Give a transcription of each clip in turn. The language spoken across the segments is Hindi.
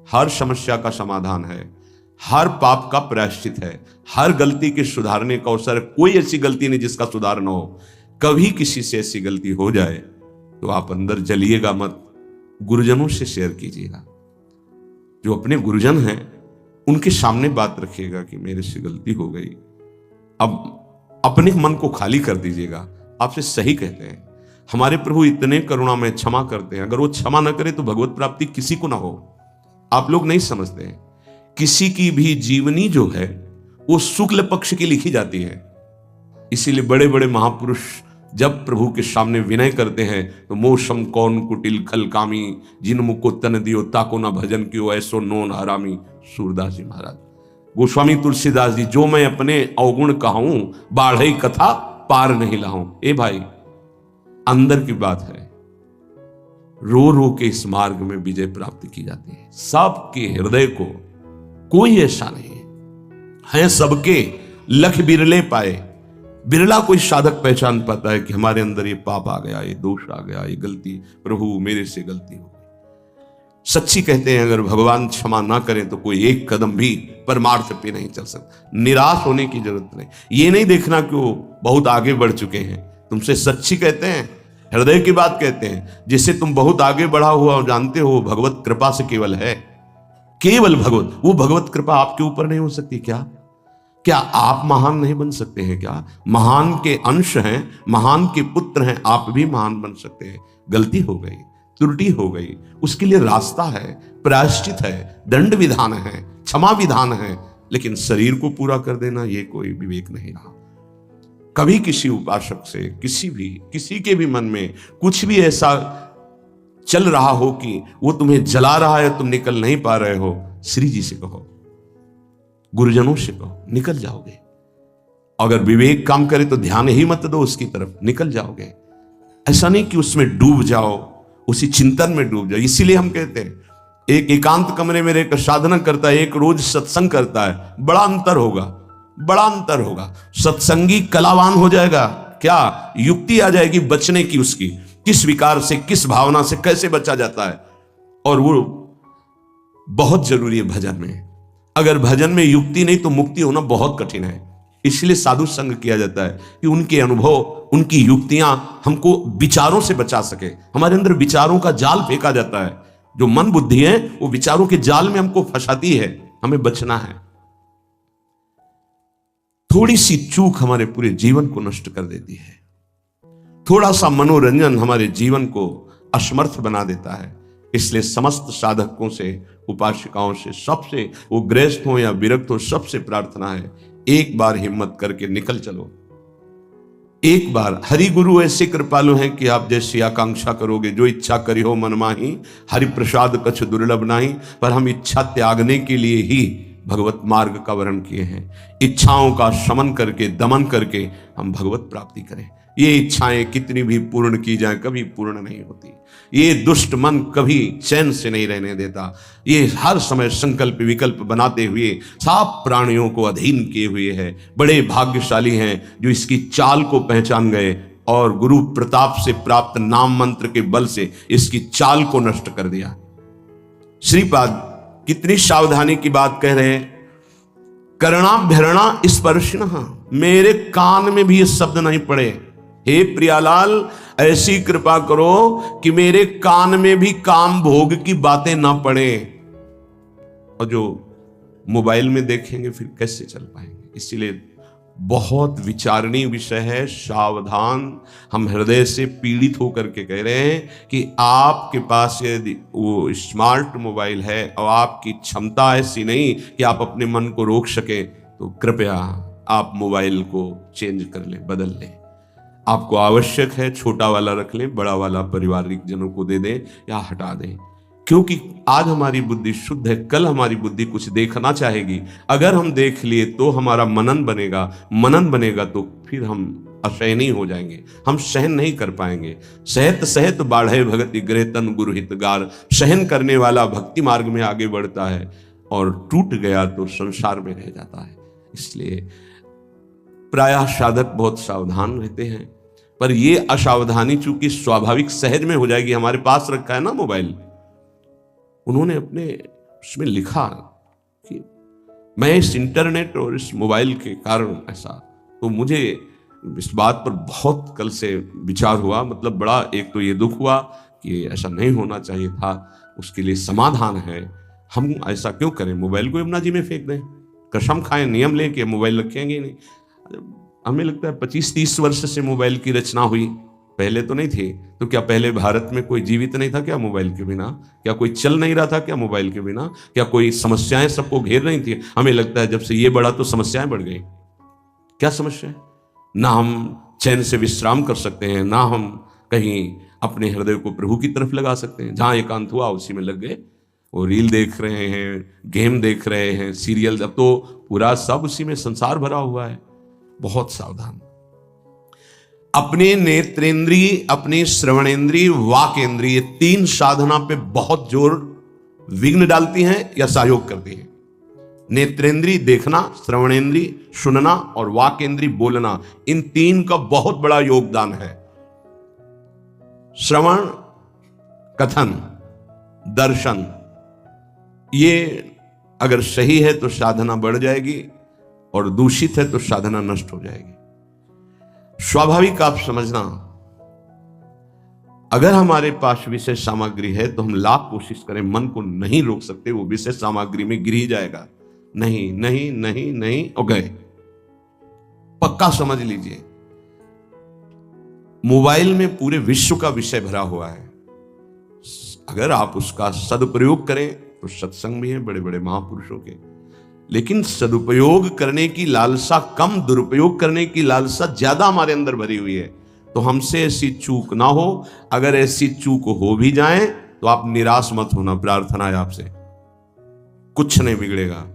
हर समस्या का समाधान है, हर पाप का प्रायश्चित है, हर गलती के सुधारने का अवसर है। कोई ऐसी गलती नहीं जिसका सुधार न हो। कभी किसी से ऐसी गलती हो जाए तो आप अंदर जलिएगा मत, गुरुजनों से शेयर कीजिएगा। जो अपने गुरुजन हैं उनके सामने बात रखिएगा कि मेरे से गलती हो गई। अब अपने मन को खाली कर दीजिएगा। आपसे सही कहते हैं, हमारे प्रभु इतने करुणा में क्षमा करते हैं। अगर वो क्षमा न करे तो भगवत प्राप्ति किसी को ना हो। आप लोग नहीं समझते हैं, किसी की भी जीवनी जो है वो शुक्ल पक्ष की लिखी जाती है। इसीलिए बड़े बड़े महापुरुष जब प्रभु के सामने विनय करते हैं तो मोशम कौन कुटिल खल कामी, जिन मुको तन दियो ताको ना भजन क्यों, ऐसो नोन हरामी। सूरदास जी महाराज, गोस्वामी तुलसीदास जी, जो मैं अपने अवगुण कहूं, बाढ़ई कथा पार नहीं लाऊं। ए भाई, अंदर की बात है। रो रो के इस मार्ग में विजय प्राप्त की जाती है। सबके हृदय को कोई ऐसा नहीं है सबके लख बिरले पाए। बिरला कोई साधक पहचान पाता है कि हमारे अंदर ये पाप आ गया, ये दोष आ गया, ये गलती, प्रभु मेरे से गलती हो गई। सच्ची कहते हैं, अगर भगवान क्षमा ना करें तो कोई एक कदम भी परमार्थ पे नहीं चल सकता। निराश होने की जरूरत नहीं। ये नहीं देखना कि वो बहुत आगे बढ़ चुके हैं। तुमसे सच्ची कहते हैं, हृदय की बात कहते हैं। जिससे तुम बहुत आगे बढ़ा हुआ और जानते हो भगवत कृपा से केवल है, केवल भगवत। वो भगवत कृपा आपके ऊपर नहीं हो सकती क्या? क्या आप महान नहीं बन सकते हैं क्या? महान के अंश हैं, महान के पुत्र हैं, आप भी महान बन सकते हैं। गलती हो गई, त्रुटि हो गई, उसके लिए रास्ता है, प्रायश्चित है, दंड विधान है, क्षमा विधान है। लेकिन शरीर को पूरा कर देना ये कोई विवेक नहीं रहा। कभी किसी उपासक से किसी के भी मन में कुछ भी ऐसा चल रहा हो कि वो तुम्हें जला रहा है, तुम निकल नहीं पा रहे हो, श्री जी से कहो, गुरुजनों से कहो, निकल जाओगे। अगर विवेक काम करे तो ध्यान ही मत दो उसकी तरफ, निकल जाओगे। ऐसा नहीं कि उसमें डूब जाओ, उसी चिंतन में डूब जाओ। इसीलिए हम कहते हैं, एक एकांत कमरे में रहकर साधना करता है, एक रोज सत्संग करता है, बड़ा अंतर होगा, बड़ा अंतर होगा। सत्संगी कलावान हो जाएगा। क्या युक्ति आ जाएगी बचने की, उसकी किस विकार से, किस भावना से कैसे बचा जाता है। और वो बहुत जरूरी है भजन में। अगर भजन में युक्ति नहीं तो मुक्ति होना बहुत कठिन है। इसलिए साधु संग किया जाता है कि उनके अनुभव, उनकी युक्तियां हमको विचारों से बचा सके। हमारे अंदर विचारों का जाल फेंका जाता है, जो मन बुद्धि है वो विचारों के जाल में हमको फंसाती है। हमें बचना है। थोड़ी सी चूक हमारे पूरे जीवन को नष्ट कर देती है। थोड़ा सा मनोरंजन हमारे जीवन को असमर्थ बना देता है। इसलिए समस्त साधकों से, उपासिकाओं से, सबसे, वो गृहस्थ हो या विरक्त हो, सबसे प्रार्थना है, एक बार हिम्मत करके निकल चलो। एक बार। हरि गुरु ऐसे कृपालु हैं कि आप जैसी आकांक्षा करोगे, जो इच्छा करी हो मन माही, हरि प्रसाद कछ दुर्लभ नाही। पर हम इच्छा त्यागने के लिए ही भगवत मार्ग का वर्ण किए हैं। इच्छाओं का शमन करके, दमन करके हम भगवत प्राप्ति करें। ये इच्छाएं कितनी भी पूर्ण की जाए कभी पूर्ण नहीं होती। ये दुष्ट मन कभी चैन से नहीं रहने देता। ये हर समय संकल्प विकल्प बनाते हुए सब प्राणियों को अधीन किए हुए है। बड़े भाग्यशाली हैं जो इसकी चाल को पहचान गए और गुरु प्रताप से प्राप्त नाम मंत्र के बल से इसकी चाल को नष्ट कर दिया। श्रीपाद कितनी सावधानी की बात कह रहे हैं। करणाभ्यरणा स्पर्शिणः, मेरे कान में भी ये शब्द नहीं पड़े। हे प्रियालाल, ऐसी कृपा करो कि मेरे कान में भी काम भोग की बातें ना पड़े। और जो मोबाइल में देखेंगे फिर कैसे चल पाएंगे। इसीलिए बहुत विचारणीय विषय है। सावधान। हम हृदय से पीड़ित होकर के कह रहे हैं कि आपके पास यदि वो स्मार्ट मोबाइल है और आपकी क्षमता ऐसी नहीं कि आप अपने मन को रोक सके, तो कृपया आप मोबाइल को चेंज कर लें, बदल लें। आपको आवश्यक है छोटा वाला रख लें, बड़ा वाला पारिवारिक जनों को दे दें या हटा दें। क्योंकि आज हमारी बुद्धि शुद्ध है, कल हमारी बुद्धि कुछ देखना चाहेगी। अगर हम देख लिए तो हमारा मनन बनेगा, मनन बनेगा तो फिर हम असहनीय हो जाएंगे, हम सहन नहीं कर पाएंगे। सहत सहत बाढ़े भगति ग्रहतन गुरु हितगार। सहन करने वाला भक्ति मार्ग में आगे बढ़ता है और टूट गया तो संसार में रह जाता है। इसलिए प्रायः साधक बहुत सावधान रहते हैं, पर ये असावधानी चूंकि स्वाभाविक सहज में हो जाएगी। हमारे पास रखा है ना मोबाइल, उन्होंने अपने उसमें लिखा कि मैं इस इंटरनेट और इस मोबाइल के कारण ऐसा, तो मुझे इस बात पर बहुत कल से विचार हुआ, मतलब बड़ा एक तो ये दुख हुआ कि ऐसा नहीं होना चाहिए था। उसके लिए समाधान है, हम ऐसा क्यों करें, मोबाइल को यमुना जी में फेंक दें, कसम खाएं, नियम लें कि मोबाइल रखेंगे ही नहीं। हमें लगता है 25-30 वर्ष से मोबाइल की रचना हुई, पहले तो नहीं थी। तो क्या पहले भारत में कोई जीवित नहीं था क्या मोबाइल के बिना? क्या कोई चल नहीं रहा था क्या मोबाइल के बिना? क्या कोई समस्याएं सबको घेर रही थी? हमें लगता है जब से ये बढ़ा तो समस्याएं बढ़ गई। क्या समस्या है? ना हम चैन से विश्राम कर सकते हैं, ना हम कहीं अपने हृदय को प्रभु की तरफ लगा सकते हैं। जहां एकांत हुआ उसी में लग गए, वो रील देख रहे हैं, गेम देख रहे हैं, सीरियल, अब तो पूरा सब उसी में संसार भरा हुआ है। बहुत सावधान। अपने नेत्रेंद्रिय, अपनी श्रवणेंद्रिय, वाकेंद्रिय, 3 साधना पे बहुत जोर विघ्न डालती हैं या सहयोग करती हैं। नेत्रेंद्रिय देखना, श्रवणेंद्रिय सुनना और वाकेंद्रिय बोलना, इन 3 का बहुत बड़ा योगदान है। श्रवण, कथन, दर्शन, ये अगर सही है तो साधना बढ़ जाएगी और दूषित है तो साधना नष्ट हो जाएगी। स्वाभाविक आप समझना, अगर हमारे पास विषय सामग्री है तो हम लाख कोशिश करें, मन को नहीं रोक सकते, वो विषय सामग्री में गिर ही जाएगा। नहीं नहीं नहीं नहीं हो गए, पक्का समझ लीजिए। मोबाइल में पूरे विश्व का विषय भरा हुआ है, अगर आप उसका सदुपयोग करें तो सत्संग भी है बड़े बड़े महापुरुषों के, लेकिन सदुपयोग करने की लालसा कम, दुरुपयोग करने की लालसा ज्यादा हमारे अंदर भरी हुई है। तो हमसे ऐसी चूक ना हो, अगर ऐसी चूक हो भी जाए तो आप निराश मत होना, प्रार्थना है आपसे, कुछ नहीं बिगड़ेगा।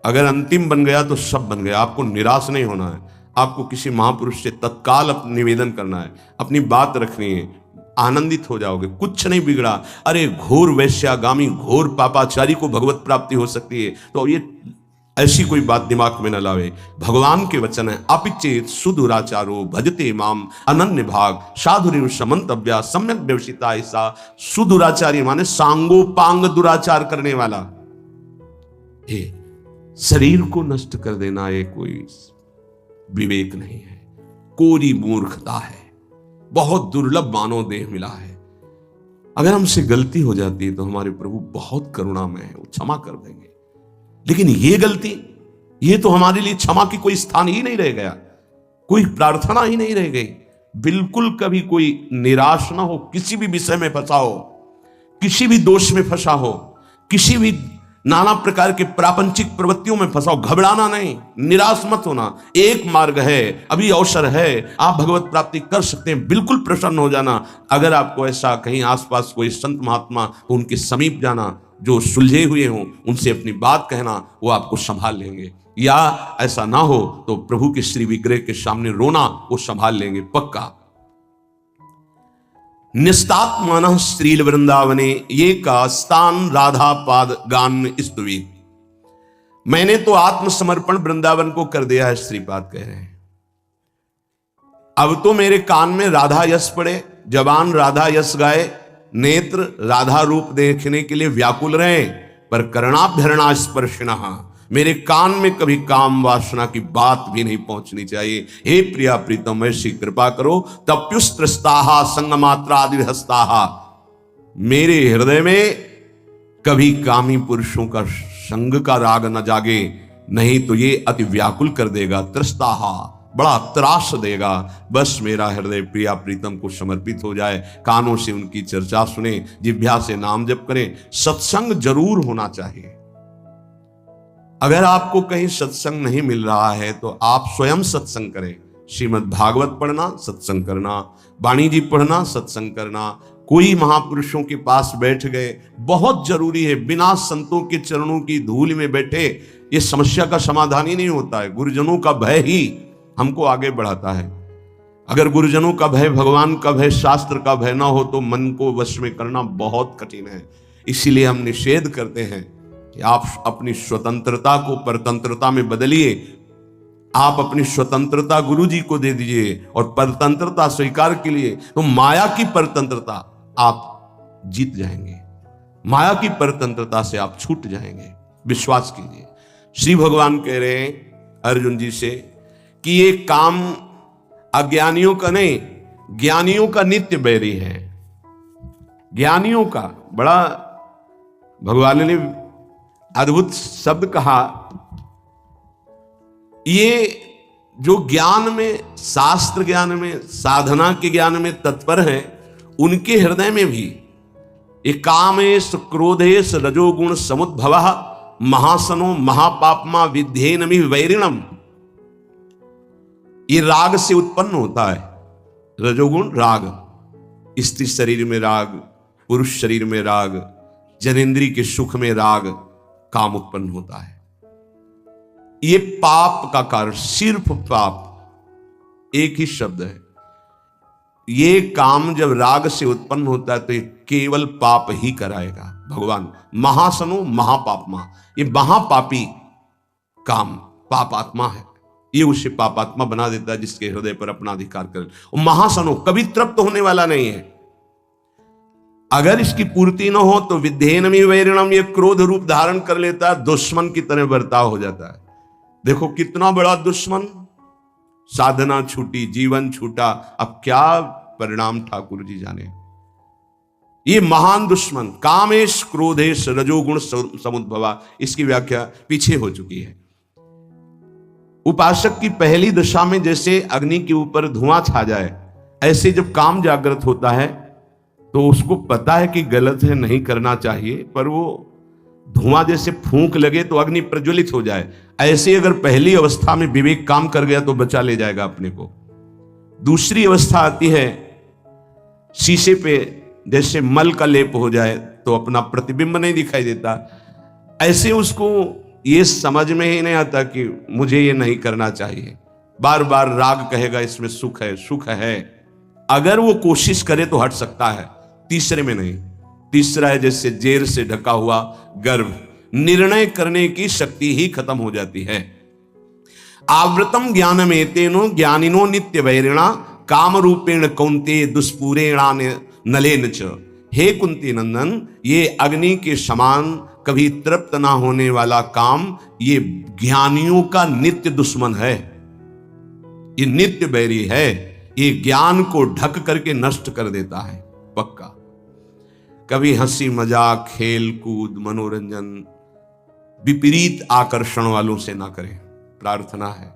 अगर अंतिम बन गया तो सब बन गया, आपको निराश नहीं होना है। आपको किसी महापुरुष से तत्काल निवेदन करना है, अपनी बात रखनी है, आनंदित हो जाओगे, कुछ नहीं बिगड़ा। अरे घोर वैश्यागामी, घोर पापाचारी को भगवत प्राप्ति हो सकती है, तो ये ऐसी कोई बात दिमाग में न लावे। भगवान के वचन है, अपिचेत सुदुराचारो भजते माम अनन्य भाग साधुरी समंतव्या सम्यक व्यवसिता। ऐसा सुदुराचारी माने सांगोपांग दुराचार करने वाला। शरीर को नष्ट कर देना ये कोई विवेक नहीं है, कोरी मूर्खता है। बहुत दुर्लभ मानव देह मिला है। अगर हमसे गलती हो जाती है तो हमारे प्रभु बहुत करुणामय है, वो क्षमा कर देंगे। लेकिन ये गलती, ये तो हमारे लिए क्षमा की कोई स्थान ही नहीं रह गया, कोई प्रार्थना ही नहीं रह गई। बिल्कुल कभी कोई निराश ना हो, किसी भी विषय में फंसा हो, किसी भी दोष में फंसा हो, किसी भी नाना प्रकार के प्रापंचिक प्रवृत्तियों में फंसाओ, घबराना नहीं, निराश मत होना। एक मार्ग है, अभी अवसर है, आप भगवत प्राप्ति कर सकते हैं, बिल्कुल प्रसन्न हो जाना। अगर आपको ऐसा कहीं आसपास कोई संत महात्मा, तो उनके समीप जाना, जो सुलझे हुए हों उनसे अपनी बात कहना, वो आपको संभाल लेंगे। या ऐसा ना हो तो प्रभु के श्री विग्रह के सामने रोना, वो संभाल लेंगे पक्का। निस्तात्मान श्रील वृंदावने ये का स्थान राधा पाद गान स्तुति। मैंने तो आत्मसमर्पण वृंदावन को कर दिया है, श्रीपाद कह रहे हैं। अब तो मेरे कान में राधा यश पड़े, जबान राधा यश गाए, नेत्र राधा रूप देखने के लिए व्याकुल रहे, पर करणाभ्यरणा स्पर्शनः, मेरे कान में कभी काम वासना की बात भी नहीं पहुंचनी चाहिए। हे प्रिया प्रीतम, ऐसी कृपा करो। तप्युस्त्रस्ताहा संगमात्रादिहस्ताहा, मेरे हृदय में कभी कामी पुरुषों का संग का राग न जागे, नहीं तो ये अति व्याकुल कर देगा। त्रस्ताहा, बड़ा त्रास देगा। बस मेरा हृदय प्रिया प्रीतम को समर्पित हो जाए, कानों से उनकी चर्चा सुने, जिह्वा से नाम जप करें। सत्संग जरूर होना चाहिए। अगर आपको कहीं सत्संग नहीं मिल रहा है तो आप स्वयं सत्संग करें। श्रीमद् भागवत पढ़ना, सत्संग करना, वाणी जी पढ़ना, सत्संग करना, कोई महापुरुषों के पास बैठ गए, बहुत जरूरी है। बिना संतों के चरणों की धूल में बैठे ये समस्या का समाधान ही नहीं होता है। गुरुजनों का भय ही हमको आगे बढ़ाता है। अगर गुरुजनों का भय, भगवान का भय, शास्त्र का भय ना हो तो मन को वश में करना बहुत कठिन है। इसीलिए हम निषेध करते हैं कि आप अपनी स्वतंत्रता को परतंत्रता में बदलिए। आप अपनी स्वतंत्रता गुरु जी को दे दीजिए और परतंत्रता स्वीकार के लिए, तो माया की परतंत्रता आप जीत जाएंगे। माया की परतंत्रता से आप छूट जाएंगे। विश्वास कीजिए। श्री भगवान कह रहे हैं अर्जुन जी से कि ये काम अज्ञानियों का नहीं, ज्ञानियों का नित्य बैरी है। ज्ञानियों का बड़ा भगवान ने अद्भुत शब्द कहा। ये जो ज्ञान में, शास्त्र ज्ञान में, साधना के ज्ञान में तत्पर हैं, उनके हृदय में भी ये कामेश क्रोधेश रजोगुण समुद्भवः महासनो महापापमा विध्येनमि वैरिणम, ये राग से उत्पन्न होता है। रजोगुण राग, स्त्री शरीर में राग, पुरुष शरीर में राग, जनेंद्री के सुख में राग, काम उत्पन्न होता है। ये पाप का कारण, सिर्फ पाप, एक ही शब्द है। ये काम जब राग से उत्पन्न होता है तो ये केवल पाप ही कराएगा। भगवान महासनो महापापमा, ये महापापी काम पापात्मा है, ये उसे पापात्मा बना देता है जिसके हृदय पर अपना अधिकार करे। और महासनो कभी तृप्त होने वाला नहीं है। अगर इसकी पूर्ति न हो तो विध्येनमि वैरिणम, ये क्रोध रूप धारण कर लेता है, दुश्मन की तरह बर्ताव हो जाता है। देखो कितना बड़ा दुश्मन, साधना छूटी, जीवन छूटा, अब क्या परिणाम ठाकुर जी जाने। ये महान दुश्मन कामेश क्रोधेश रजोगुण समुद्भवा, इसकी व्याख्या पीछे हो चुकी है। उपासक की पहली दशा में जैसे अग्नि के ऊपर धुआं छा जाए, ऐसे जब काम जागृत होता है तो उसको पता है कि गलत है, नहीं करना चाहिए, पर वो धुआं जैसे फूंक लगे तो अग्नि प्रज्वलित हो जाए, ऐसे अगर पहली अवस्था में विवेक काम कर गया तो बचा ले जाएगा अपने को। दूसरी अवस्था आती है, शीशे पे जैसे मल का लेप हो जाए तो अपना प्रतिबिंब नहीं दिखाई देता, ऐसे उसको ये समझ में ही नहीं आता कि मुझे ये नहीं करना चाहिए। बार बार राग कहेगा इसमें सुख है, सुख है, अगर वो कोशिश करे तो हट सकता है, तीसरे में नहीं। तीसरा है जैसे जेर से ढका हुआ गर्भ, निर्णय करने की शक्ति ही खत्म हो जाती है। आवृतम ज्ञानमेतेनो ज्ञानिनो नित्य वैरिणा काम रूपेण कौन्ते दुष्पूरेणा नलेन च। हे कुंती नंदन, ये अग्नि के समान कभी तृप्त ना होने वाला काम ये ज्ञानियों का नित्य दुश्मन है, ये नित्य बैरी है। ये ज्ञान को ढक करके नष्ट कर देता है पक्का। कभी हंसी मजाक, खेल कूद, मनोरंजन विपरीत आकर्षण वालों से ना करें, प्रार्थना है।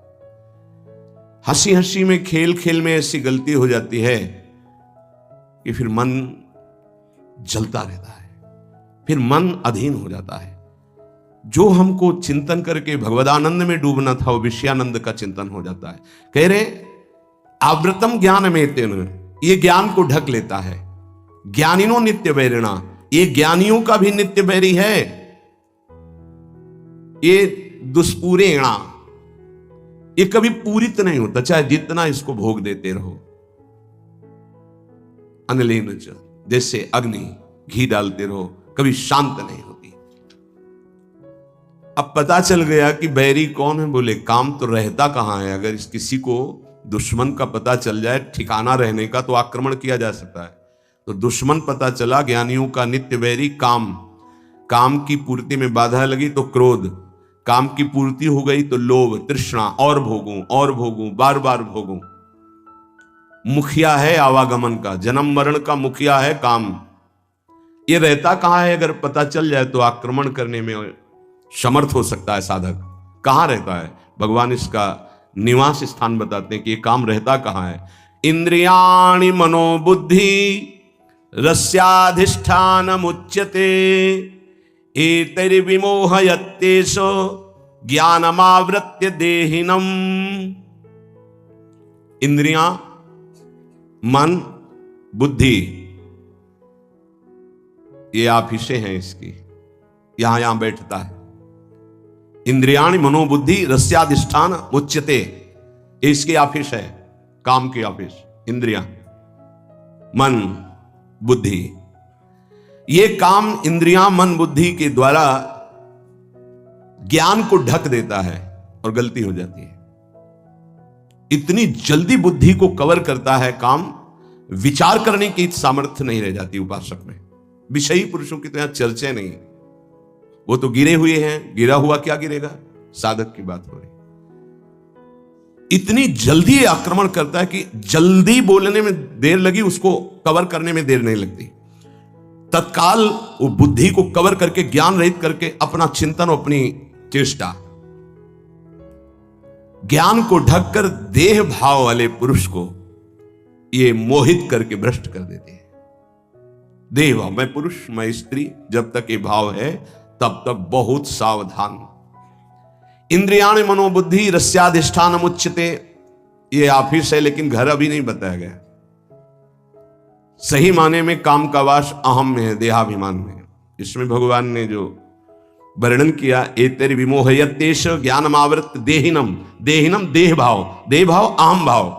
हंसी हंसी में, खेल खेल में ऐसी गलती हो जाती है कि फिर मन जलता रहता है, फिर मन अधीन हो जाता है। जो हमको चिंतन करके भगवदानंद में डूबना था, वो विषयानंद का चिंतन हो जाता है। कह रहे आवृतम ज्ञान में तेन, ये ज्ञान को ढक लेता है। ज्ञानिनो नित्य बैरिणा, ये ज्ञानियों का भी नित्य बैरी है। ये दुष्पूरेणा, ये कभी पूरित नहीं होता, चाहे जितना इसको भोग देते रहो। अनलेन च, जैसे अग्नि, घी डालते रहो, कभी शांत नहीं होती। अब पता चल गया कि बैरी कौन है, बोले काम तो रहता कहां है। अगर किसी को दुश्मन का पता चल जाए, ठिकाना रहने का, तो आक्रमण किया जा सकता है। तो दुश्मन पता चला, ज्ञानियों का नित्य बैरी काम। काम की पूर्ति में बाधा लगी तो क्रोध, काम की पूर्ति हो गई तो लोभ, तृष्णा, और भोगूं, बार बार भोगूं। मुखिया है आवागमन का, जन्म मरण का मुखिया है काम। ये रहता कहां है, अगर पता चल जाए तो आक्रमण करने में समर्थ हो सकता है साधक। कहां रहता है, भगवान इसका निवास स्थान बताते हैं कि ये काम रहता कहां है। इंद्रियाणि मनोबुद्धि रस्याधिष्ठानमुच्यते एतैर्विमोहयत्येषो ज्ञानमावृत्य देहिनम्। इंद्रियां, मन, बुद्धि, ये आफिसें हैं इसकी, यहां बैठता है। इंद्रियाणि मनोबुद्धि रस्याधिष्ठान उच्यते, ये इसकी ऑफिस है, काम की ऑफिस। इंद्रियां, मन, बुद्धि, ये काम इंद्रियां, मन, बुद्धि के द्वारा ज्ञान को ढक देता है और गलती हो जाती है। इतनी जल्दी बुद्धि को कवर करता है काम, विचार करने की सामर्थ्य नहीं रह जाती उपासक में। विषयी पुरुषों की तो यहां चर्चा नहीं, वो तो गिरे हुए हैं, गिरा हुआ क्या गिरेगा, साधक की बात हो रही। इतनी जल्दी आक्रमण करता है कि जल्दी बोलने में देर लगी, उसको कवर करने में देर नहीं लगती। तत्काल वो बुद्धि को कवर करके, ज्ञान रहित करके अपना चिंतन, अपनी चेष्टा, ज्ञान को ढककर देह भाव वाले पुरुष को ये मोहित करके भ्रष्ट कर देते हैं। देह भाव, मैं पुरुष मैं स्त्री, जब तक ये भाव है तब तक बहुत सावधान। इंद्रियाणि मनोबुद्धि रस्याधिष्ठान उच्यते, ये ऑफिस है लेकिन घर अभी नहीं बताया गया। सही माने में काम का वास अहम में है, देहाभिमान में। इसमें भगवान ने जो वर्णन किया, एतेर विमोहयतेश ज्ञानमावृत देहिनम, देहिनम देह भाव, देह भाव अहम भाव,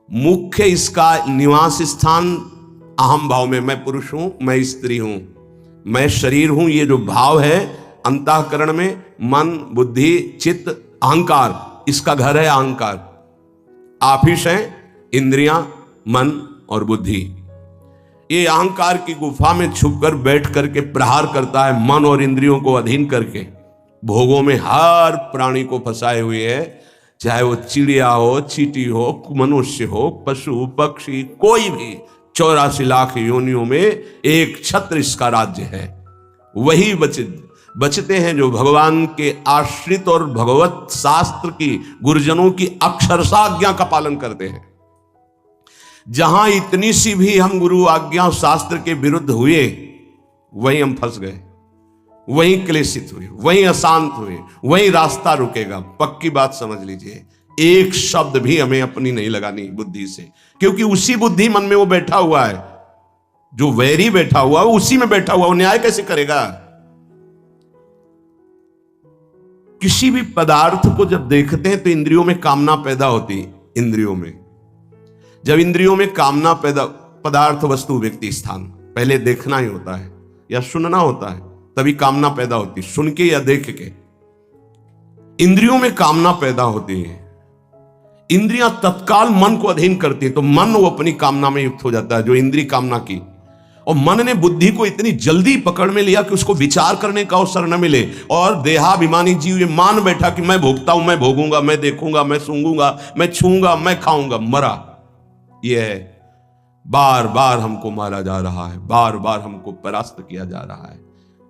मुख्य इसका निवास स्थान अहम भाव में। मैं पुरुष हूं, मैं स्त्री हूं, मैं शरीर हूं, ये जो भाव है अंतःकरण में, मन बुद्धि चित्त अहंकार, इसका घर है अहंकार। ऑफिस है इंद्रियां मन और बुद्धि। ये अहंकार की गुफा में छुपकर बैठ करके प्रहार करता है, मन और इंद्रियों को अधीन करके भोगों में हर प्राणी को फंसाए हुए है, चाहे वो चिड़िया हो, चींटी हो, मनुष्य हो, पशु पक्षी, कोई भी 84 लाख योनियों में एक छत्र इसका राज्य है। वही बचते हैं जो भगवान के आश्रित और भगवत शास्त्र की, गुरुजनों की अक्षरशः आज्ञा का पालन करते हैं। जहां इतनी सी भी हम गुरु आज्ञा शास्त्र के विरुद्ध हुए, वहीं हम फंस गए, वहीं क्लेशित हुए, वहीं अशांत हुए, वहीं रास्ता रुकेगा। पक्की बात समझ लीजिए, एक शब्द भी हमें अपनी नहीं लगानी बुद्धि से, क्योंकि उसी बुद्धि मन में वो बैठा हुआ है, जो वैरी बैठा हुआ है उसी में बैठा हुआ, वो न्याय कैसे करेगा। किसी भी पदार्थ को जब देखते हैं तो इंद्रियों में कामना पैदा होती। इंद्रियों में जब इंद्रियों में कामना पैदा, पदार्थ वस्तु व्यक्ति स्थान पहले देखना ही होता है या सुनना होता है, तभी कामना पैदा होती, सुन के या देख के। इंद्रियों में कामना पैदा होती है, इंद्रियां तत्काल मन को अधीन करती है, तो मन वो अपनी कामना में युक्त हो जाता है, जो इंद्रिय कामना की। और मन ने बुद्धि को इतनी जल्दी पकड़ में लिया कि उसको विचार करने का अवसर न मिले, और देहाभिमानी जीव ये मान बैठा कि मैं भोगता हूं, मैं भोगूंगा, मैं देखूंगा, मैं सूंघूंगा, मैं छूंगा, मैं खाऊंगा। मरा। यह है, बार बार हमको मारा जा रहा है, बार बार हमको परास्त किया जा रहा है,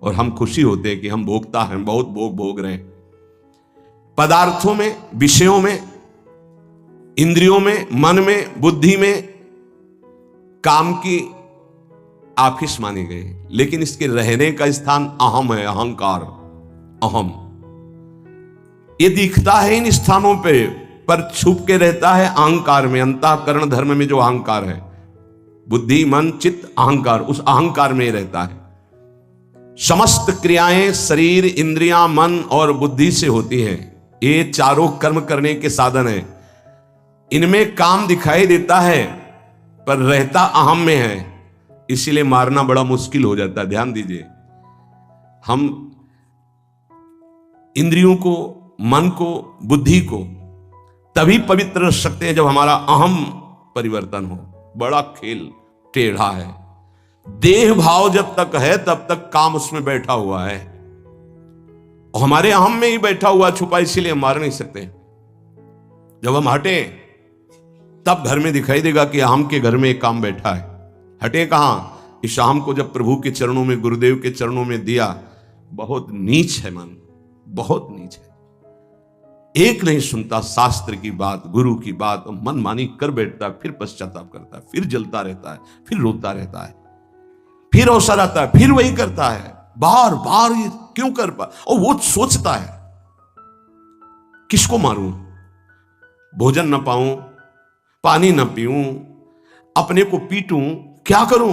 और हम खुशी होते हैं कि हम भोगता हैं, बहुत भोग रहे हैं। पदार्थों में, विषयों में, इंद्रियों में, मन में, बुद्धि में काम की ऑफिस मानी गई, लेकिन इसके रहने का स्थान अहम है, अहंकार, अहम। ये दिखता है इन स्थानों पे, पर छुप के रहता है अहंकार में, अंतःकरण धर्म में जो अहंकार है, बुद्धि मन चित्त अहंकार, उस अहंकार में ही रहता है। समस्त क्रियाएं शरीर इंद्रियां मन और बुद्धि से होती हैं। ये चारों कर्म करने के साधन हैं। इनमें काम दिखाई देता है पर रहता अहम में है, इसीलिए मारना बड़ा मुश्किल हो जाता है। ध्यान दीजिए, हम इंद्रियों को, मन को, बुद्धि को तभी पवित्र रख सकते हैं जब हमारा अहम परिवर्तन हो। बड़ा खेल टेढ़ा है। देह भाव जब तक है तब तक काम उसमें बैठा हुआ है, और हमारे अहम में ही बैठा हुआ छुपा, इसीलिए हम मार नहीं सकते। जब हम हटे तब घर में दिखाई देगा कि अहम के घर में एक काम बैठा है। हटे कहां? इस अहम को जब प्रभु के चरणों में, गुरुदेव के चरणों में दिया। बहुत नीच है मन, बहुत नीच है। एक नहीं सुनता शास्त्र की बात, गुरु की बात, मन मानी कर बैठता है, फिर पश्चाताप करता है, फिर जलता रहता है, फिर रोता रहता है, फिर अवसर आता है, फिर वही करता है, बार बार ये क्यों कर पा। और वो सोचता है किसको मारूं, भोजन न पाऊं, पानी न पीऊं, अपने को पीटूं, क्या करूं।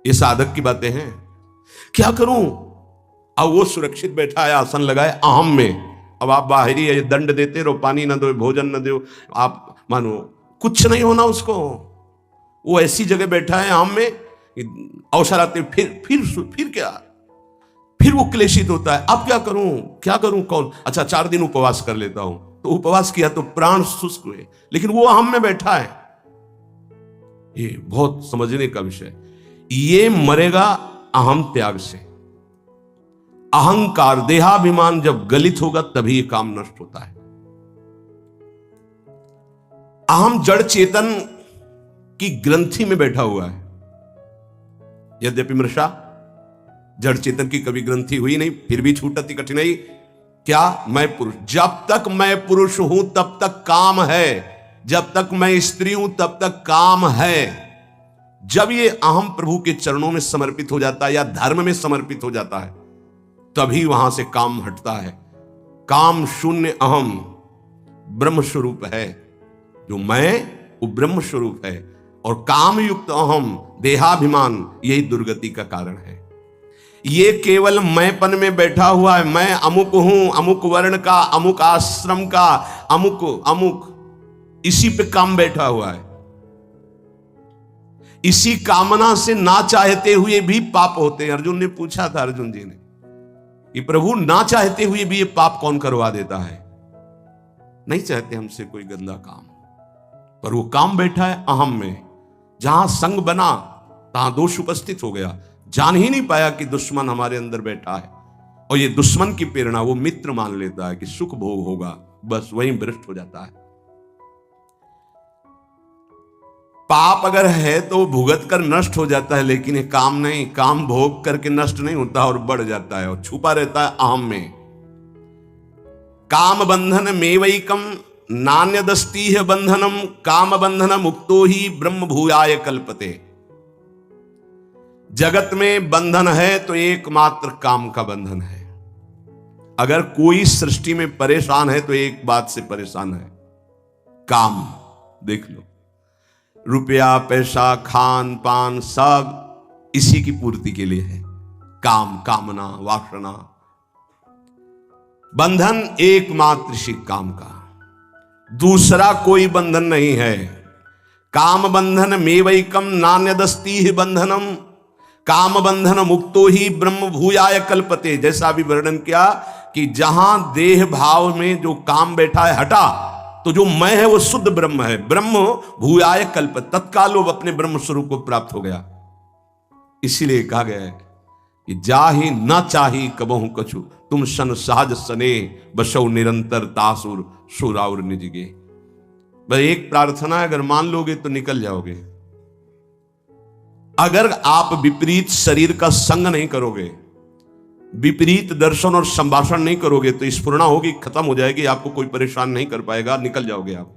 ये साधक की बातें हैं। क्या करूं? अब वो सुरक्षित बैठा है, आसन लगाए अहम में। अब आप बाहरी दंड देते रहो, पानी ना दो, भोजन ना दो, आप मानो कुछ नहीं होना उसको। वो ऐसी जगह बैठा है अहम में, अवसर आते फिर क्या, फिर वो क्लेशित होता है। अब क्या करूं, क्या करूं, कौन, अच्छा 4 दिन उपवास कर लेता हूं। तो उपवास किया तो प्राण शुष्क हुए, लेकिन वो अहम में बैठा है। ये बहुत समझने का विषय। ये मरेगा अहम त्याग से। अहंकार, देहाभिमान जब गलित होगा तभी ये काम नष्ट होता है। अहम जड़ चेतन की ग्रंथि में बैठा हुआ है। यद्यपि मृषा जड़ चेतन की कभी ग्रंथि हुई नहीं, फिर भी छूटती कठिनाई। क्या? मैं पुरुष। जब तक मैं पुरुष हूं तब तक काम है, जब तक मैं स्त्री हूं तब तक काम है। जब ये अहम प्रभु के चरणों में समर्पित हो जाता है या धर्म में समर्पित हो जाता है तभी वहां से काम हटता है। काम शून्य अहम ब्रह्म स्वरूप है। जो मैं वो ब्रह्म स्वरूप है और काम युक्त अहम देहाभिमान यही दुर्गति का कारण है। ये केवल मैंपन में बैठा हुआ है। मैं अमुक हूं, अमुक वर्ण का, अमुक आश्रम का, अमुक अमुक, इसी पे काम बैठा हुआ है। इसी कामना से ना चाहते हुए भी पाप होते हैं। अर्जुन ने पूछा था, अर्जुन जी ने, कि प्रभु ना चाहते हुए भी ये पाप कौन करवा देता है? नहीं चाहते हमसे कोई गंदा काम, पर वो काम बैठा है अहम में। जहां संग बना तहां दोष उपस्थित हो गया। जान ही नहीं पाया कि दुश्मन हमारे अंदर बैठा है, और ये दुश्मन की प्रेरणा वो मित्र मान लेता है कि सुख भोग होगा, बस वहीं भ्रष्ट हो जाता है। पाप अगर है तो भुगत कर नष्ट हो जाता है, लेकिन ये काम नहीं। काम भोग करके नष्ट नहीं होता और बढ़ जाता है और छुपा रहता है अहम में। काम बंधन मेवैकम नान्यदस्ति है बंधनम, काम बंधन मुक्तो ही ब्रह्म भूयाय कल्पते। जगत में बंधन है तो एकमात्र काम का बंधन है। अगर कोई सृष्टि में परेशान है तो एक बात से परेशान है, काम। देख लो, रुपया, पैसा, खान पान सब इसी की पूर्ति के लिए है। काम, कामना, वासना। बंधन एकमात्र इसी काम का, दूसरा कोई बंधन नहीं है। काम बंधन मेवैकम नान्यदस्ति ही बंधनम, काम बंधन मुक्तो ही ब्रह्म भूयाय कल्पते। जैसा अभी वर्णन किया कि जहां देह भाव में जो काम बैठा है हटा, तो जो मैं है वो शुद्ध ब्रह्म है। ब्रह्म भूयाय कल्प, तत्काल वो अपने ब्रह्म स्वरूप को प्राप्त हो गया। इसीलिए कहा गया है कि जाहि न चाही कबहु कछु, तुम सन सहज सने बसौ निरंतर तासुर सुराउर निजगे। बस एक प्रार्थना है, अगर मान लोगे तो निकल जाओगे। अगर आप विपरीत शरीर का संग नहीं करोगे, विपरीत दर्शन और संभाषण नहीं करोगे, तो स्फुरणा होगी, खत्म हो जाएगी, आपको कोई परेशान नहीं कर पाएगा, निकल जाओगे आप।